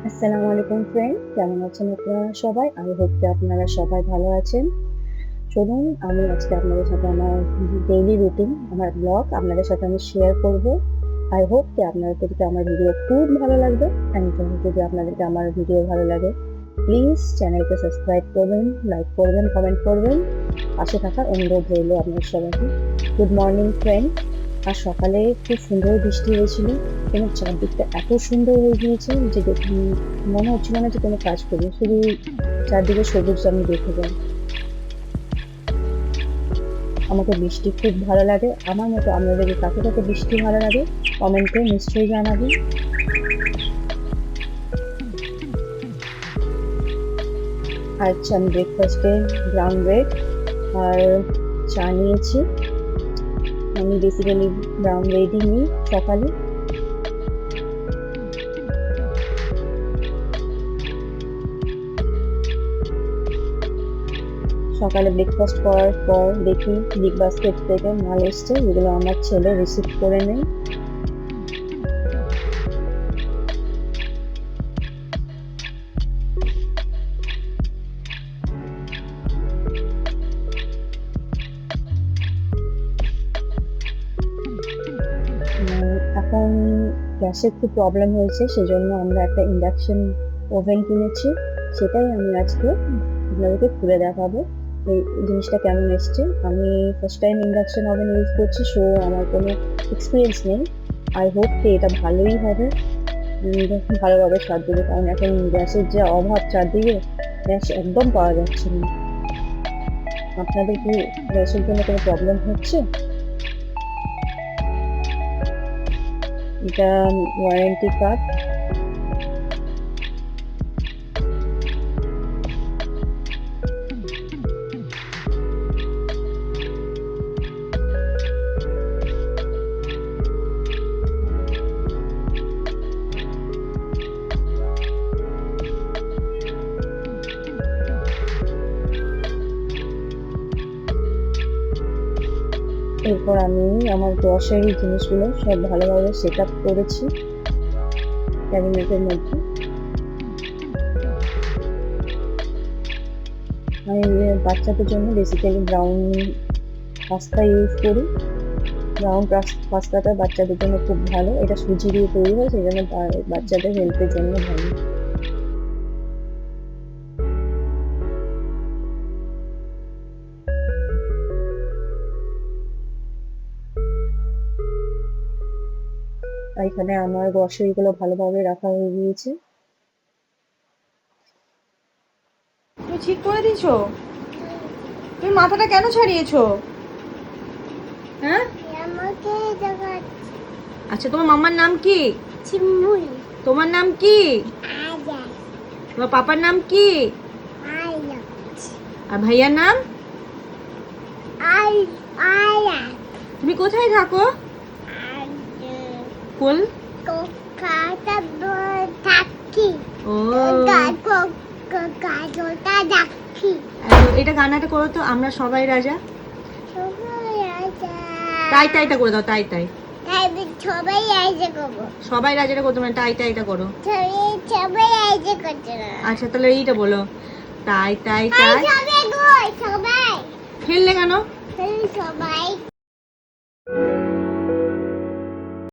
আসসালামু আলাইকুম ফ্রেন্ড, কেমন আছেন আপনারা সবাই? আমি হোপ যে আপনারা সবাই ভালো আছেন। চলুন আমি আজকে আপনাদের সাথে আমার ডেইলি রুটিন, আমার ব্লগ আপনাদের সাথে আমি শেয়ার করব। আই হোপ যে আপনাদেরকে আমার ভিডিও খুব ভালো লাগবে। অ্যান্ড যদি আপনাদেরকে আমার ভিডিও ভালো লাগে প্লিজ চ্যানেলকে সাবস্ক্রাইব করবেন, লাইক করবেন, কমেন্ট করবেন। পাশে থাকার অনুরোধ রইল আপনাদের সবাইকে। Good morning friend. আর সকালে খুব সুন্দর বৃষ্টি হয়েছিল এবং চারদিকটা এত সুন্দর হয়ে গিয়েছে যে মনে হচ্ছিল না যে কোনো কাজ করি, শুধু চারদিকে সবুজ আমি দেখে যাই। আমাকে বৃষ্টি খুব ভালো লাগে। আমার মতো আপনাদের কাকে কাকে বৃষ্টি ভালো লাগে কমেন্টে নিশ্চয়ই জানাবেন। আচ্ছা, আমি ব্রেকফাস্টে ব্রাউন ব্রেড আর চা নিয়েছি। আমি বেসিক্যালি ব্রাউন ব্রেডই নিই সকালে। সকালে ব্রেকফাস্ট করার পর দেখি বিগ বাস্কেট থেকে মাল এসছে, যেগুলো আমার ছেলে রিসিভ করে নেয়। এখন গ্যাসের খুব প্রবলেম হয়েছে, সেজন্য আমরা একটা ইন্ডাকশন ওভেন কিনেছি। সেটাই আমি আজকে আপনাদেরকে খুলে দেখাবো এই জিনিসটা কেমন এসছে। আমি first time induction oven use করছি, সো আমার কোনো এক্সপিরিয়েন্স নেই। আই হোপ যে এটা ভালোই হবে, ভালোভাবে স্বাদ দেবে, কারণ এখন গ্যাসের যে অভাব চারদিকে, গ্যাস একদম পাওয়া যাচ্ছে না। আপনাদের কি গ্যাসের জন্য কোনো প্রবলেম হচ্ছে? এটা ওয়ারেন্টি কার্ড। এরপর আমি আমার গ্রসারি জিনিসগুলো সব ভালোভাবে সেট আপ করেছি ক্যাবিনেটের মধ্যে। আমি বাচ্চাদের জন্য বেসিক্যালি ব্রাউন পাস্তা ইউজ করি। ব্রাউন পাস্তাটা বাচ্চাদের জন্য খুব ভালো, এটা সুজি দিয়ে তৈরি হয়, সেই জন্য বাচ্চাদের হেলথের জন্য ভালো। এখানে আমার গ্রসারিগুলো ভালোভাবে রাখা হয়ে গিয়েছে। তুমি ঠিক করে দিয়েছো? তুমি মাথাটা কেন ছাড়িয়েছো? হ্যাঁ, আচ্ছা, তোমার মাম্মার নাম কি? চিমুই তোমার নাম কি? আয়া তোমার পাপার নাম কি? আয়া আর ভাইয়ার নাম? আই আয়া তুমি কোথায় থাকো? কোল কোকাটা থাকি ও, গাজলটা ডাকি এটা গানাটা করো তো, আমরা সবাই রাজা। সবাই আজা তাই তাইটা করে দাও, তাই তাই। সবাই আজা করবো, সবাই রাজাটা করতে মানে তাই তাইটা করো। সবাই আজা করছে না। আচ্ছা, তাহলে এইটা বলো, তাই তাই তাই। সবাই গো সবাই ফেললে কেন? সবাই